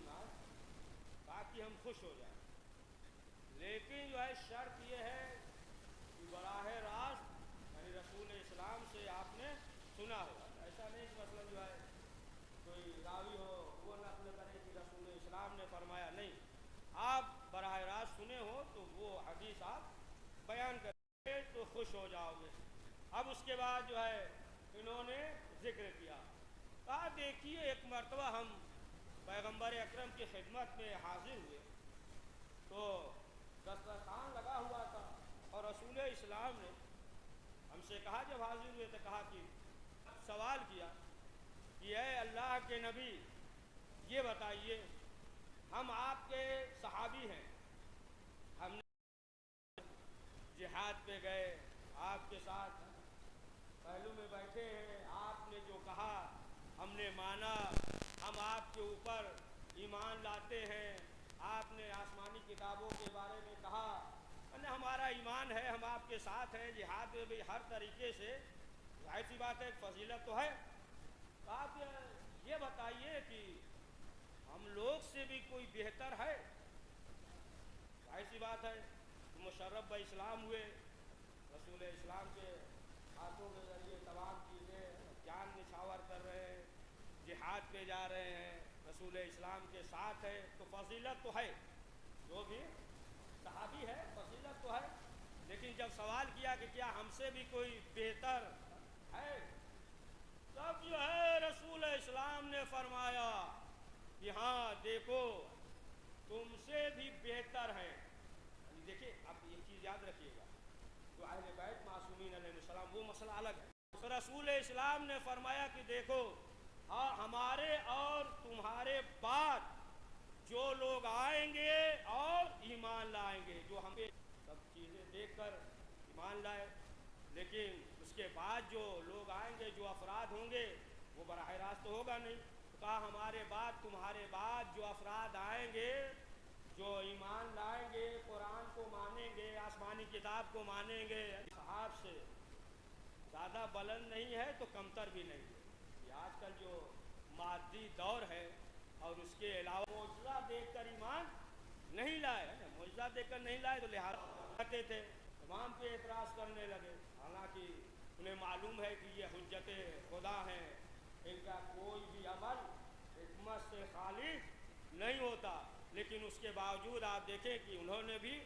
الناس تاکہ ہم خوش ہو جائیں، لیکن جو ہے شرط یہ ہے کہ براہ راست یعنی رسول اسلام سے آپ نے سنا ہو، ایسا نہیں کہ مثلا جو ہے کوئی راوی ہو وہ نقل کرے کہ رسول اسلام نے فرمایا، نہیں، آپ براہ راست سنے ہو تو وہ حدیث آپ بیان کریں گے تو خوش ہو جاؤ گے۔ اب اس کے بعد جو ہے انہوں نے ذکر کیا، کہا دیکھیے ایک مرتبہ ہم پیغمبر اکرم کی خدمت میں حاضر ہوئے تو دسترخوان لگا ہوا تھا اور رسول اسلام نے ہم سے کہا، جب حاضر ہوئے تو کہا کہ سوال کیا کہ اے اللہ کے نبی یہ بتائیے، ہم آپ کے صحابی ہیں، ہم نے جہاد پہ گئے، آپ کے ساتھ پہلو میں بیٹھے ہیں، آپ نے جو کہا ہم نے مانا، ہم آپ کے اوپر ایمان لاتے ہیں، آپ نے آسمانی کتابوں کے بارے میں کہا، ہمارا ایمان ہے، ہم آپ کے ساتھ ہیں، جہاد میں بھی ہر طریقے سے ظاہر سی بات ہے فضیلت تو ہے۔ آپ یہ بتائیے کہ ہم لوگ سے بھی کوئی بہتر ہے؟ ظاہر سی بات ہے مشرف با اسلام ہوئے، رسول اسلام کے ہاتھوں کے ذریعے تمام چیزیں جان نچھاور کر رہے ہیں، جہاد پہ جا رہے ہیں، رسول اسلام کے ساتھ ہے، تو فضیلت تو ہے، جو بھی صحابی ہے فضیلت تو ہے، لیکن جب سوال کیا کہ کیا ہم سے بھی کوئی بہتر ہے، تب جو ہے رسول اسلام نے فرمایا کہ ہاں دیکھو تم سے بھی بہتر ہے۔ دیکھیے آپ ایک چیز یاد رکھیے گا، جو اہل بیت معصومین علیہ السلام وہ مسئلہ الگ ہے، رسول اسلام نے فرمایا کہ دیکھو ہاں ہمارے اور تمہارے بعد جو لوگ آئیں گے اور ایمان لائیں گے، جو ہمیں سب چیزیں دیکھ کر ایمان لائے، لیکن اس کے بعد جو لوگ آئیں گے، جو افراد ہوں گے وہ براہ راست تو ہوگا نہیں، کہا ہمارے بعد تمہارے بعد جو افراد آئیں گے، جو ایمان لائیں گے، قرآن کو مانیں گے، آسمانی کتاب کو مانیں گے، صحاب سے زیادہ بلند نہیں ہے تو کمتر بھی نہیں ہے۔ یہ آج کل جو مادی دور ہے اور اس کے علاوہ معجزہ دیکھ کر ایمان نہیں لائے، معجزہ دیکھ کر نہیں لائے تو لہٰذا کہتے تھے، امام پہ اعتراض کرنے لگے، حالانکہ انہیں معلوم ہے کہ یہ حجت خدا ہیں، ان کا کوئی بھی عمل حکمت سے خالی نہیں ہوتا، لیکن اس کے باوجود آپ دیکھیں کہ انہوں نے بھی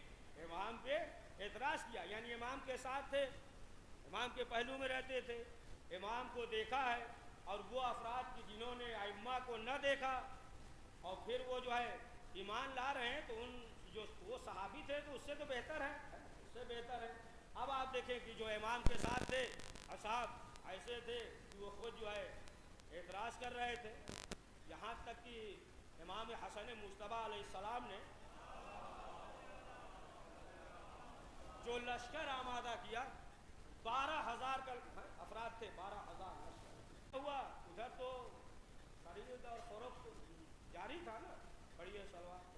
امام پہ اعتراض کیا، یعنی امام کے ساتھ تھے، امام کے پہلو میں رہتے تھے، امام کو دیکھا ہے، اور وہ افراد کی جنہوں نے ائمہ کو نہ دیکھا اور پھر وہ جو ہے ایمان لا رہے ہیں، تو ان جو وہ صحابی تھے تو اس سے تو بہتر ہے، اس سے بہتر ہے۔ اب آپ دیکھیں کہ جو امام کے ساتھ تھے اصحاب ایسے تھے کہ وہ خود جو ہے اعتراض کر رہے تھے، یہاں تک کہ امام حسن مجتبیٰ علیہ السلام نے جو لشکر آمادہ کیا، 12,000 کا افراد تھے، 12,000 لشکر ہوا، ادھر تو خرید اور فروخت جاری تھا نا، بڑی سلوار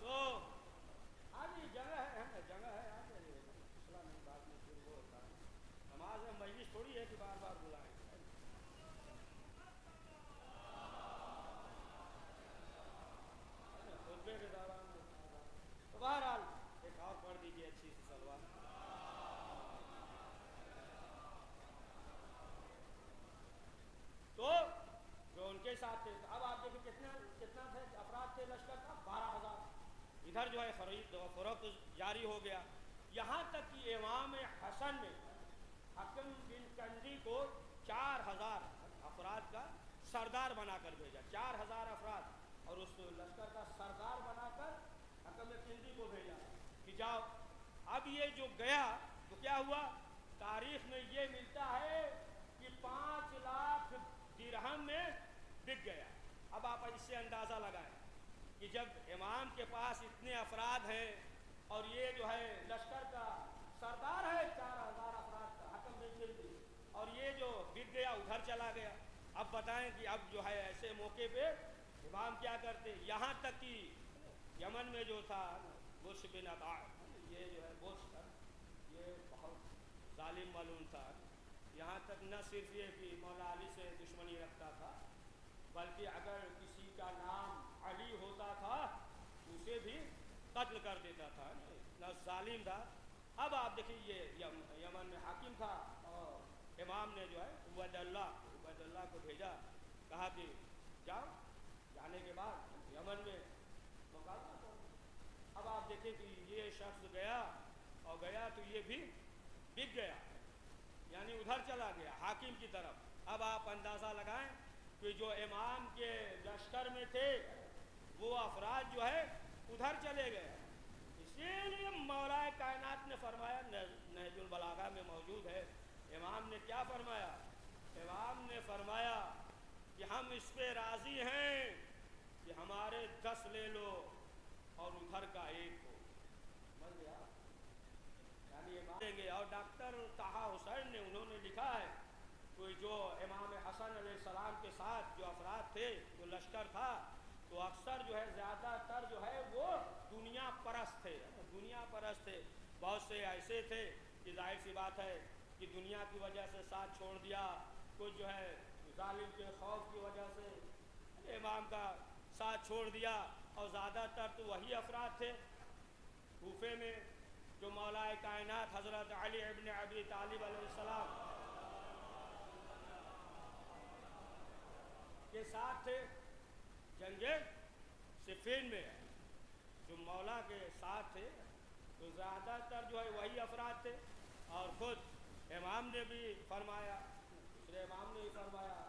تو آج یہ جگہ ہے، جگہ ہے، آج مسئلہ نہیں، بعد میں پھر وہ ہوتا ہے، نماز میں مجلس تھوڑی ہے کہ بار بار بلائیں، خطبے کے دوران تو بہرحال ایک اور پڑھ دیجیے اچھی سی سلوار۔ تو جو ان کے ساتھ تھے، اب آپ دیکھیں کتنا تھے افراد تھے لشکر کا، 12,000، ادھر جو ہے خرید و فروخت جاری ہو گیا، یہاں تک کہ امام حسن نے حکم بن کندی کو 4,000 افراد کا سردار بنا کر بھیجا، 4,000 افراد، اور اس لشکر کا سردار بنا کر حکم کندی کو بھیجا کہ جاؤ۔ اب یہ جو گیا تو کیا ہوا، تاریخ میں یہ ملتا ہے کہ 5,00,000 درہم میں بک گیا۔ اب آپ اس سے اندازہ لگائیں کہ جب امام کے پاس اتنے افراد ہیں اور یہ جو ہے لشکر کا سردار ہے 4,000 افراد کا حکم بن کندی، اور یہ جو بک گیا ادھر چلا گیا، اب بتائیں کہ اب جو ہے ایسے موقع پہ امام کیا کرتے، یہاں تک کہ یمن میں جو تھا بش بن عطا، یہ جو ہے بش تھا، یہ بہت ظالم ملعون تھا، یہاں تک نہ صرف یہ کہ مولا علی سے دشمنی رکھتا تھا بلکہ اگر کسی کا نام علی ہوتا تھا اسے بھی قتل کر دیتا تھا، نہ ظالم تھا۔ اب آپ دیکھیے یہ یمن میں حاکم تھا اور امام نے جو ہے عبید اللہ کو بھیجا، کہا کہ جاؤ، جانے کے بعد یمن میں مقابلہ کرو۔ اب آپ دیکھیں کہ یہ شخص گیا اور گیا تو یہ بھی بک گیا، یعنی ادھر چلا گیا حاکم کی طرف۔ اب آپ اندازہ لگائیں کہ جو امام کے لشکر میں تھے وہ افراد جو ہے ادھر چلے گئے۔ اسی لیے مولا کائنات نے فرمایا، نہج البلاغہ میں موجود ہے، امام نے کیا فرمایا؟ امام نے فرمایا کہ ہم اس پہ راضی ہیں کہ ہمارے 10 لے لو اور ادھر کا 1 ہو۔ سمجھ گیا؟ یعنی امام دیں گے۔ اور ڈاکٹر طہا حسین نے انہوں نے لکھا ہے کوئی جو امام حسن علیہ السلام کے ساتھ جو افراد تھے، جو لشکر تھا، تو اکثر جو ہے زیادہ تر جو ہے وہ دنیا پرست تھے، دنیا پرست تھے۔ بہت سے ایسے تھے کہ ظاہر سی بات ہے کہ دنیا کی وجہ سے ساتھ چھوڑ دیا، کچھ جو ہے ظالم کے خوف کی وجہ سے امام کا ساتھ چھوڑ دیا، اور زیادہ تر تو وہی افراد تھے کوفے میں جو مولا کائنات حضرت علی ابن ابی طالب علیہ السلام کے ساتھ تھے جنگ صفین میں، جو مولا کے ساتھ تھے تو زیادہ تر جو ہے وہی افراد تھے۔ اور خود امام نے بھی فرمایا، دوسرے امام نے بھی فرمایا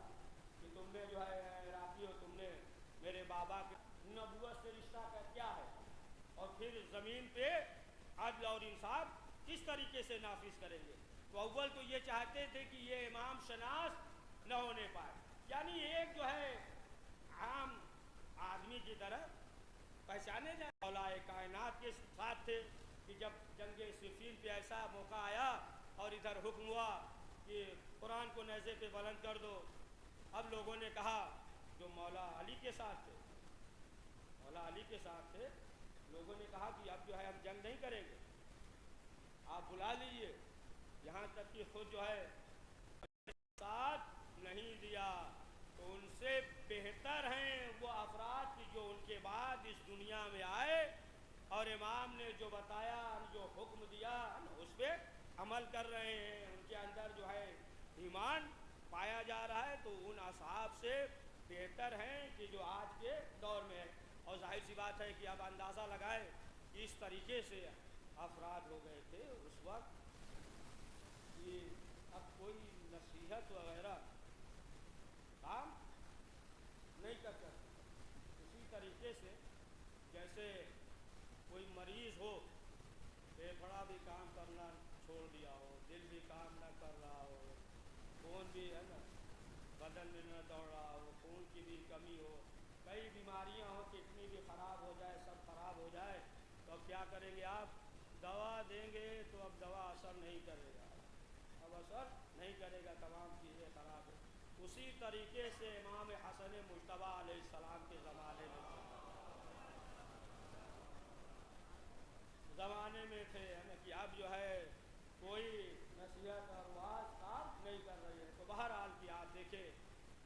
کہ تم نے جو ہے عراقیوں، تم نے میرے بابا کے نبوت سے رشتہ کیا ہے، اور پھر زمین پہ عدل اور انصاف کس طریقے سے نافذ کریں گے؟ تو اول تو یہ چاہتے تھے کہ یہ امام شناس نہ ہونے پائے، یعنی ایک جو ہے عام آدمی کی طرح پہچانے جائے۔ مولا کائنات کے ساتھ تھے کہ جب جنگ صفین پہ ایسا موقع آیا اور ادھر حکم ہوا کہ قرآن کو نیزے پہ بلند کر دو، اب لوگوں نے کہا جو مولا علی کے ساتھ تھے، مولا علی کے ساتھ تھے، لوگوں نے کہا کہ اب جو ہے ہم جنگ نہیں کریں گے، آپ بلا لیجئے، یہاں تک کہ خود جو ہے ساتھ نہیں دیا۔ تو ان سے بہتر ہیں وہ افراد کی جو ان کے بعد اس دنیا میں آئے اور امام نے جو بتایا، جو حکم دیا اس پہ عمل کر رہے ہیں، ان کے اندر جو ہے ایمان پایا جا رہا ہے، تو ان اصحاب سے بہتر ہیں کہ جو آج کے دور میں ہے۔ اور ظاہر سی بات ہے کہ اب اندازہ لگائے کہ اس طریقے سے افراد ہو گئے تھے اس وقت کہ اب کوئی نصیحت وغیرہ کام نہیں کر سکتے۔ اسی طریقے سے جیسے کوئی مریض ہو، پھیپھڑا بھی کام کرنا چھوڑ دیا ہو، دل بھی کام نہ کر رہا ہو، خون بھی ہے نا بدن میں نہ دوڑ رہا ہو، خون کی بھی کمی ہو، کئی بیماریاں ہوں، کڈنی بھی خراب ہو جائے، سب خراب ہو جائے، تو اب کیا کریں گے آپ؟ دوا دیں گے تو اب دوا اثر نہیں کرے گا، اب اثر نہیں کرے گا، تمام چیزیں خراب ہیں۔ اسی طریقے سے امام حسن مجتبیٰ علیہ السلام کے زمانے میں تھے کہ اب جو ہے کوئی نصیحت اور واعظ کام نہیں کر رہی ہے۔ تو بہرحال کہ آپ دیکھیں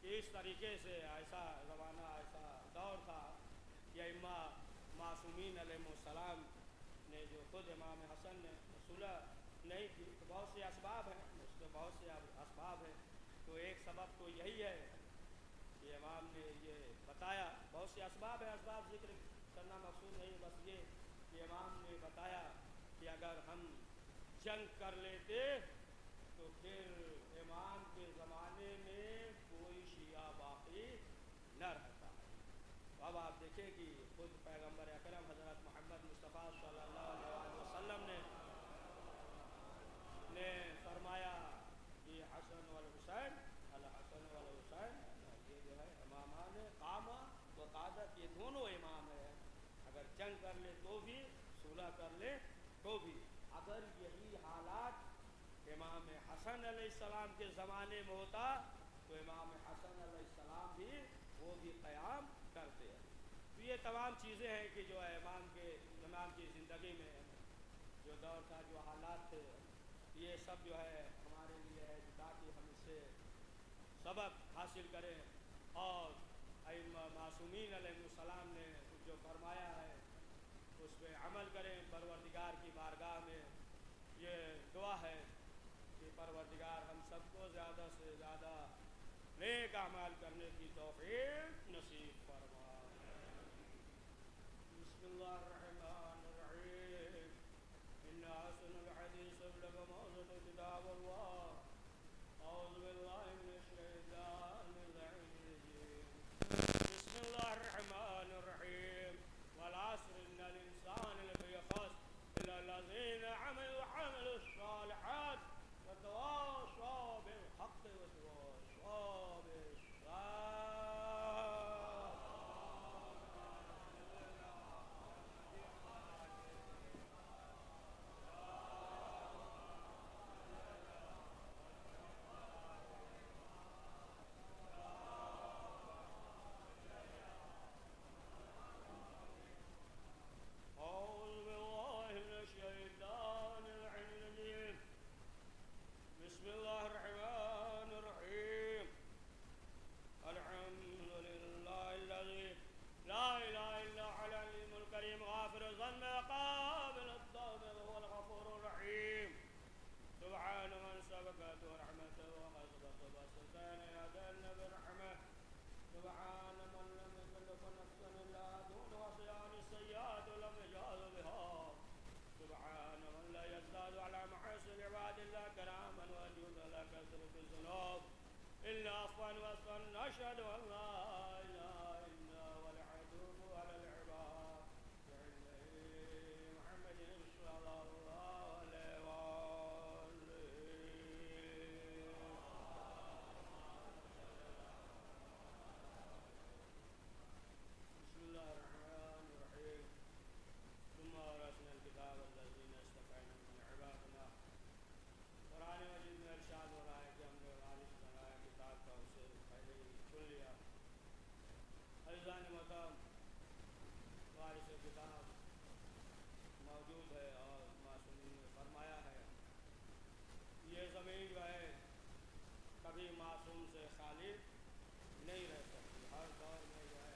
کہ اس طریقے سے ایسا زمانہ، ایسا دور تھا کہ ائمہ معصومین علیہ السلام نے جو خود امام حسن نے صلح نہیں کی، تو بہت سے اسباب ہیں، اس کے بہت سے اسباب ہیں، تو ایک سبب تو یہی ہے کہ امام نے یہ بتایا، بہت سے اسباب ہیں، اسباب ذکر کرنا مقصود نہیں، بس یہ کہ امام نے بتایا کہ اگر ہم جنگ کر لیتے تو پھر امام کے زمانے میں کوئی شیعہ باقی نہ رہتا ہے۔ تو اب آپ دیکھیں کہ خود پیغمبر اکرم حضرت محمد مصطفیٰ صلی اللہ علیہ وسلم نے فرمایا کہ حسن والحسین، الحسن والحسین، یہ جو ہے امامان قامہ و قعدت، یہ دونوں امام ہیں، اگر جنگ کر لے تو بھی، صلح کر لے تو بھی۔ اگر یہی حالات امام حسن علیہ السلام کے زمانے میں ہوتا تو امام حسن علیہ السلام بھی وہ بھی قیام کرتے ہیں۔ تو یہ تمام چیزیں ہیں کہ جو ہے امام کی زندگی میں جو دور تھا، جو حالات تھے، یہ سب جو ہے ہمارے لیے ہے تاکہ ہم اس سے سبق حاصل کریں اور ائمہ معصومین علیہ السلام نے جو فرمایا ہے اس پہ عمل کریں۔ پروردگار کی بارگاہ میں یہ دعا ہے کہ پروردگار ہم سب کو زیادہ سے زیادہ نیک اعمال کرنے کی توفیق نصیب فرما۔ بسم اللہ الرحمن الرحیم۔ ان احسن الحدیث لموعظۃ کتاب اللہ۔ اعوذ باللہ من الشیطان الرجیم۔ بسم اللہ الرحمن الرحیم۔ والعصر ان الانسان لفی خسر الا الذین عملوا الصالحات وتواصوا بالحق وتواصوا بالصبر۔ أعوذ بالله من الشيطان الرجيم۔ بسم الله الرحمن الرحيم۔ الحمد لله الذي لا إله إلا هو العليم الكريم غافر الذنب وقابل التوب وهو الغفور الرحيم۔ سبحان من سبقت رحمته وغضبت وسلطان يدن برحمه۔ سبحان من لم يكلف نفسا إلا دون وصيان السيئات لم يجاز بها۔ سبحان من لا يزداد على محاسن عباد الله كراما ويجوز على كثرة الذنوب إلا عفوا وصفا نشهد أن لا إله إلا هو العدو على العباد بعلمه محمد صلى الله عليه وآله۔ بسم الله الرحمن الرحيم۔ ثم أورثنا الكتاب الذين اصطفينا من عبادنا۔ قرآن مجید میں ارشاد ہو رہا ہے کہ ہم نے وارث بنایا کتاب کا، اسے پہلے ہی چن لیا۔ عزیزان محترم، وارث کتاب موجود ہے اور معصومین نے فرمایا ہے یہ زمین جو ہے کبھی معصوم سے خالی نہیں رہ سکتی، ہر دور میں جو ہے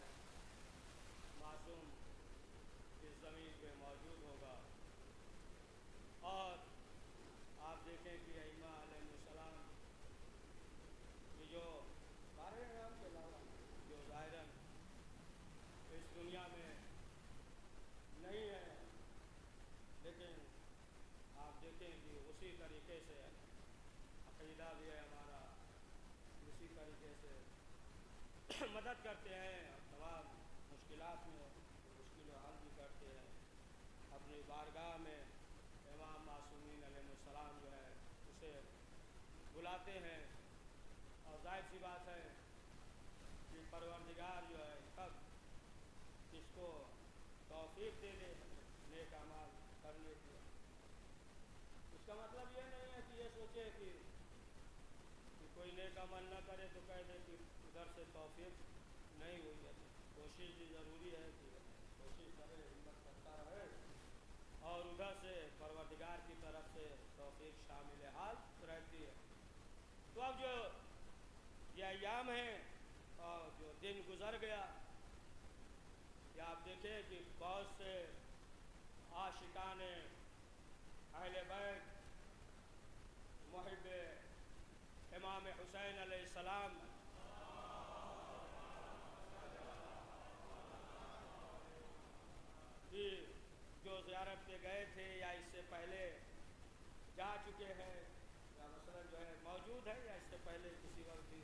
معصوم اس زمین پہ موجود ہوگا۔ اور آپ دیکھیں کہ ائمہ علیہ السلام یہ جو سارے نام کے علاوہ جو ظاہراً اس دنیا میں نہیں ہے، لیکن آپ دیکھیں کہ اسی طریقے سے عقیدہ بھی ہے ہمارا، اسی طریقے سے مدد کرتے ہیں تمام مشکلات میں، مشکل حل بھی کرتے ہیں۔ اپنی بارگاہ میں امام معصومین علیہ السلام جو ہے اسے بلاتے ہیں، اور ظاہر سی بات ہے کہ پروردگار جو ہے کب کس کو توفیق دے دے نیک اعمال کرنے کی۔ اس کا مطلب یہ نہیں ہے کہ یہ سوچے کہ کوئی نیک عمل نہ کرے تو کہہ دے کہ ادھر سے توفیق نہیں ہوئی ہے۔ کوشش بھی ضروری ہے کہ کوشش کرے، ہمت کرتا رہے، اور ادھر سے پروردگار کی طرف سے توفیق شامل حال رہتی ہے۔ تو اب جو یہ ایام ہیں اور جو دن گزر گیا، کہ آپ دیکھیں کہ بہت سے عاشقان اہل بیت محب امام حسین علیہ السلام کی جو زیارت پہ گئے تھے یا اس سے پہلے جا چکے ہیں، یا مثلا جو ہے موجود ہے یا اس سے پہلے کسی وقت بھی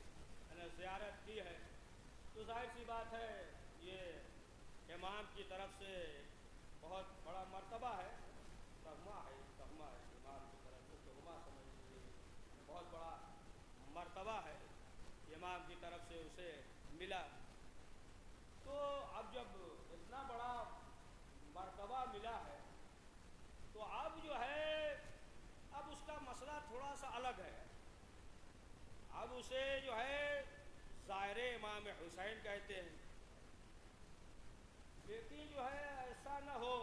زیارت کی ہے، تو ظاہر سی بات ہے یہ امام کی طرف سے بہت بڑا مرتبہ ہے، تغمہ ہے امام کی طرف سے، تغمہ سمجھ لیجیے، بہت بڑا مرتبہ ہے امام کی طرف سے اسے ملا۔ تو اب جب اتنا بڑا مرتبہ ملا ہے تو اب جو ہے اب اس کا مسئلہ تھوڑا سا الگ ہے۔ اب اسے جو ہے ظاہر امام حسین کہتے ہیں، لیکن جو ہے ایسا نہ ہو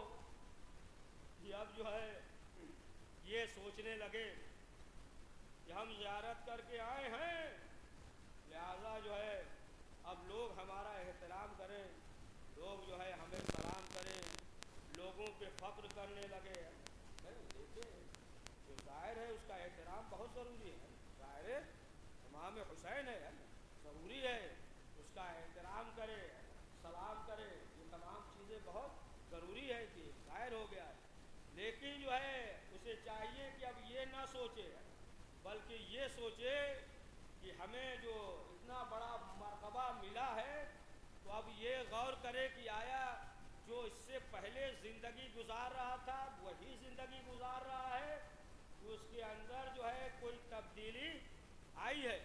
کہ اب جو ہے یہ سوچنے لگے کہ ہم زیارت کر کے آئے ہیں، لہذا جو ہے اب لوگ ہمارا احترام کریں، لوگ جو ہے ہمیں سلام کریں، لوگوں پہ فخر کرنے لگے. دیکھیے جو ظاہر ہے اس کا احترام بہت ضروری ہے. ظاہر امام حسین ہے، ضروری ہے اس کا احترام کرے، سلام کرے، یہ تمام چیزیں بہت ضروری ہے کہ ظاہر ہو گیا ہے. لیکن جو ہے اسے چاہیے کہ اب یہ نہ سوچے بلکہ یہ سوچے کہ ہمیں جو اتنا بڑا مرتبہ ملا ہے تو اب یہ غور کرے کہ آیا جو اس سے پہلے زندگی گزار رہا تھا وہی زندگی گزار رہا ہے کہ اس کے اندر جو ہے کوئی تبدیلی آئی ہے.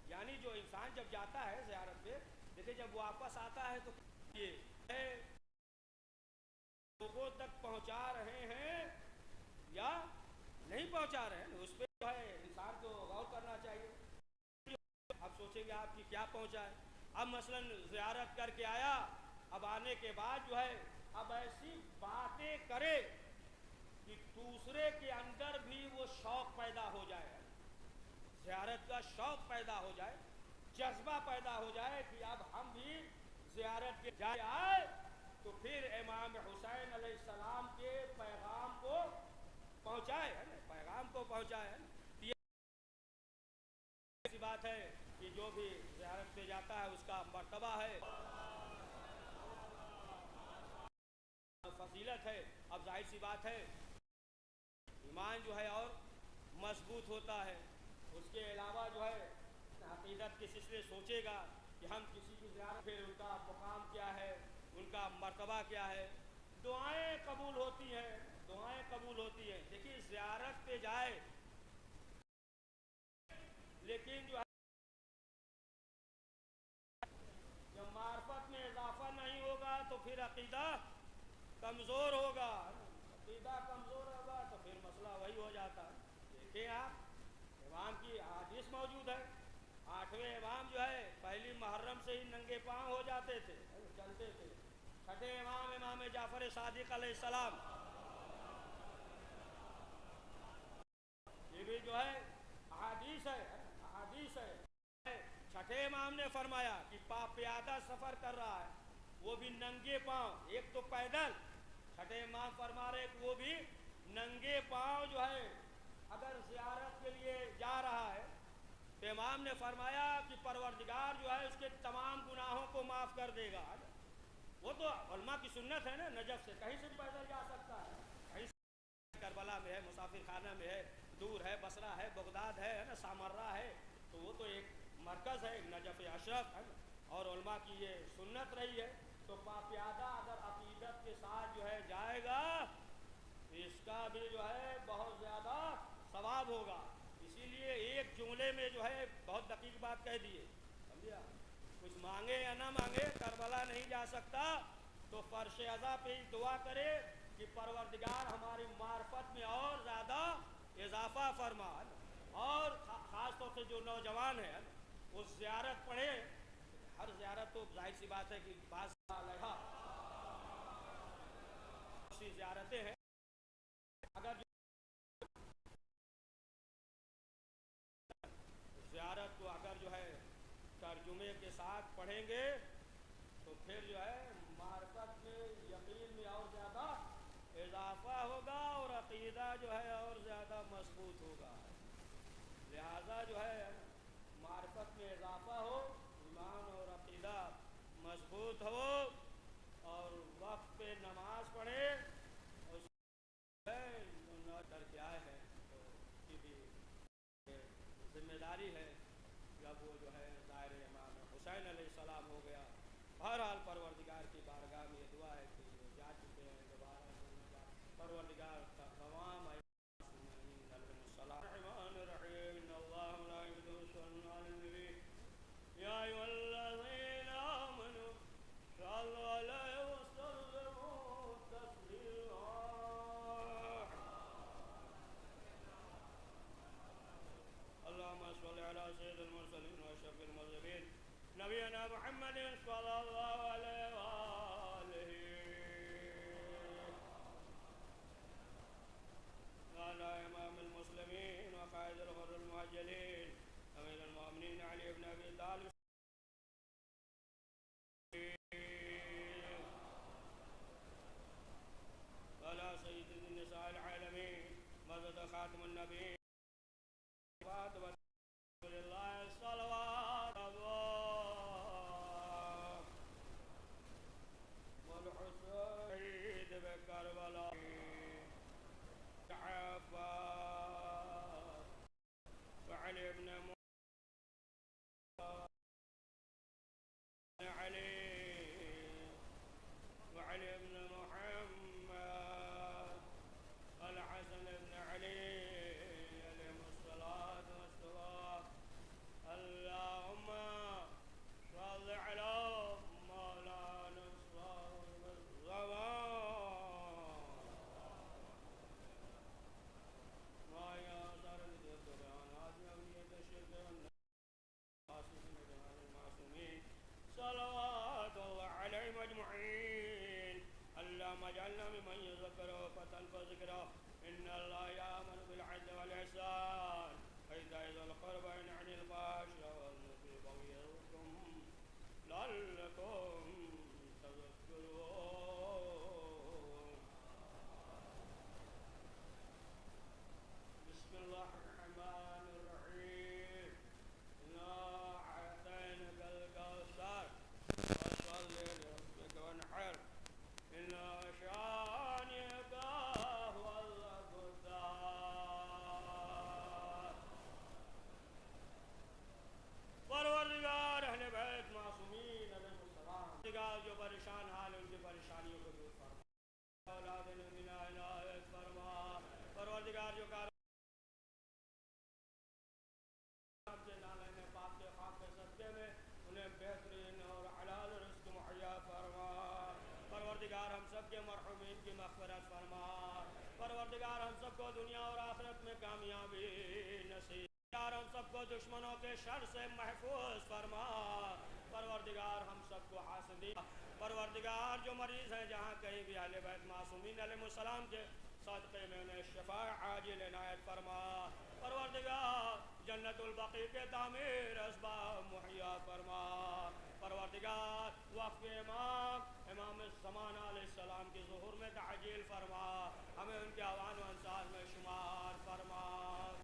یعنی جو انسان جب جاتا ہے زیارت پہ، دیکھیں جب واپس آتا ہے تو یہ ہے لوگوں تک پہنچا رہے ہیں یا نہیں پہنچا رہے ہیں، اس پہ جو ہے انسان کو غور کرنا چاہیے. اب سوچیں گے آپ کی کیا پہنچا ہے. اب مثلا زیارت کر کے آیا، اب آنے کے بعد جو ہے اب ایسی باتیں کرے کہ دوسرے کے اندر بھی وہ شوق پیدا ہو جائے، زیارت کا شوق پیدا ہو جائے، جذبہ پیدا ہو جائے کہ اب ہم بھی زیارت کے جائے آئے تو پھر امام حسین علیہ السلام کے پیغام کو پہنچائے، پیغام کو پہنچائے. ایسی بات ہے کہ جو بھی زیارت پہ جاتا ہے اس کا مرتبہ ہے، فضیلت ہے. اب ظاہر سی بات ہے ایمان جو ہے اور مضبوط ہوتا ہے. اس کے علاوہ جو ہے عقیدت کے سلسلے سوچے گا کہ ہم کسی کی زیارت پہ ان کا مقام کیا ہے، ان کا مرتبہ کیا ہے. دعائیں قبول ہوتی ہیں، دعائیں قبول ہوتی ہیں. دیکھیے زیارت پہ جائے لیکن جو ہے جب معرفت میں اضافہ نہیں ہوگا تو پھر عقیدہ کمزور ہوگا، عقیدہ کمزور ہوگا تو پھر مسئلہ وہی ہو جاتا ہے. دیکھیں آپ امام کی حدیث موجود ہے، 8ویں امام جو ہے پہلی محرم سے ہی ننگے پاؤں ہو جاتے تھے، چلتے تھے. 6ٹھے امام امام جعفر صادق علیہ السلام، یہ بھی جو ہے احادیث ہے، احادیث ہے. 6ٹھے امام نے فرمایا کہ پیادہ سفر کر رہا ہے وہ بھی ننگے پاؤں، ایک تو پیدل. 6ٹھے امام فرما رہے کہ وہ بھی ننگے پاؤں جو ہے اگر زیارت کے لیے جا رہا ہے تو امام نے فرمایا کہ پروردگار جو ہے اس کے تمام گناہوں کو معاف کر دے گا. وہ تو علماء کی سنت ہے نا، نجف سے کہیں سے بھی پیدل جا سکتا ہے، کہیں سے کربلا میں ہے، مسافر خانہ میں ہے، دور ہے، بصرہ ہے، بغداد ہے نا، سامرہ ہے، تو وہ تو ایک مرکز ہے نجف اشرف ہے اور علماء کی یہ سنت رہی ہے. تو پیادہ اگر عقیدت کے ساتھ جو ہے جائے گا اس کا بھی جو ہے بہت زیادہ ثواب ہوگا. اسی لیے ایک جملے میں جو ہے بہت دقیق بات کہہ دیے، سمجھا. کچھ مانگے یا نہ مانگے کربلا نہیں جا سکتا تو فرش ازا پہ ہی دعا کرے کہ پروردگار ہماری معرفت میں اور زیادہ اضافہ فرما. اور خاص طور سے جو نوجوان ہیں وہ زیارت پڑھے. ہر زیارت تو ظاہر سی بات ہے کہ بعض سی زیارتیں ہیں، اگر زیارت کو اگر جو ہے ترجمے کے ساتھ پڑھیں گے تو پھر جو ہے معرفت میں یقین میں اور زیادہ اضافہ ہوگا اور عقیدہ جو ہے اور زیادہ مضبوط ہوگا. لہذا جو ہے معرفت میں اضافہ ہو، ایمان اور عقیدہ مضبوط ہو اور وقت پہ نماز پڑھے. اس نہ کر کے آئے ہیں تو اس کی بھی ذمہ داری ہے. جب وہ جو ہے ظاہر امام حسین علیہ السلام ہو گیا. بہرحال پروردگار کی بارگاہ میں یہ دعا ہے کہ وہ جا چکے ہیں دوبارہ پروردگار کا تمام الرحمن الرحیم ان اللہ ملائکۃ علی النبی یا ایھا الذین آمنوا صلوا علیہ وسلموا تسلیما. اللهم صل على سيد المرسلين واشرف المرسلين نبينا محمد صلى الله عليه وآله وعلى إمام المسلمين وقائد الغر المهجلين أمير المؤمنين علي بن أبي طالب خاتم النبی فاطمہ رسول اللہ صلوات اللہ والحسین بکربلا عباس وعلي بن علي وعلي بن محمد الحسن بن علي عليهم الصلاة والسلام اللهم صل على مولانا صاحب الزمان ما يصر القرآن عظيم يتشكر المعصومين صلوات الله عليهم أجمعين اللهم اجعلنا ممن يذكره فتنفع ذكره إن الله يأمر بالعدل والإحسان وإيتاء ذي القربى وينهى عن الفحشاء والمنكر والبغي يعظكم لعلكم تذكرون بسم الله الرحمن الرحيم إنا أعطيناك الكوثر فصل لربك وانحر إن شانئك هو الأبتر پروردگار اہل بیت معصومین علیہ السلام پروردگار جو پریشان حال ان کی پریشانیوں کو دور فرما اولاد نبینا عنایت فرما پروردگار جو کار کے نالے میں پاک کے خاک کے صدقے میں انہیں بہترین اور حلال رزق مہیا فرما پروردگار ہم سب کے مرحومین کی مغفرت فرما پروردگار ہم سب کو دنیا اور آخرت میں کامیابی نصیب ہم سب کو دشمنوں کے شر سے محفوظ فرما پروردگار ہم سب کو حاسدین پروردگار جو مریض ہیں جہاں کہیں بھی اہل بیت معصومین علیہ السلام کے صدقے میں انہیں شفاء عاجل عنایت فرما پروردگار جنت البقیع کے تعمیر اسباب مہیا فرما پروردگار وقت امام الزمان علیہ السلام کی ظہور میں تعجیل فرما ہمیں ان کے اوان و انصار میں شمار